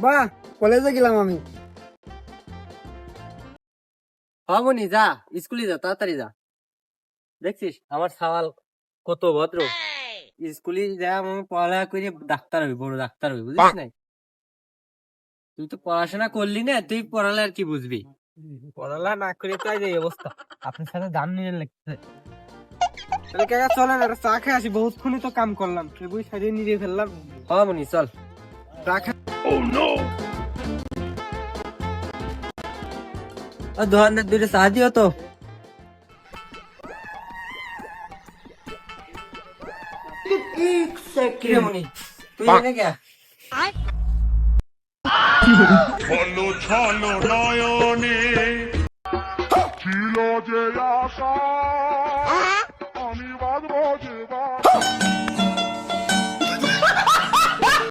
বাহ, কলেজে গেলাম আমি। হমনি যা, স্কুলে যা, তাড়াতাড়ি যা। দেখছিস আমার সওয়াল কত ভদ্র। স্কুলে যা, আমি পড়ালেখা করে ডাক্তার হবি, বড় ডাক্তার হবি, বুঝিস নাই? তুই তো পড়াশোনা করলি না, তুই পড়ালে আর কি বুঝবি? পড়ালা না করে তো এই অবস্থা। আপনার সাথে দাম নিয়ে লাগছে। তাহলে কাকা চলেন, একটা চা খেয়ে আসি। বহুতক্ষণই তো কাম করলাম, বই সারিয়ে নিয়ে ফেললাম। হমনি চল। চা খা। দোকানদার দুটো চা দিও তো। কিরে মনি, তুই এনে কে? ছলো ছলো নয়নে ছিল যে আশা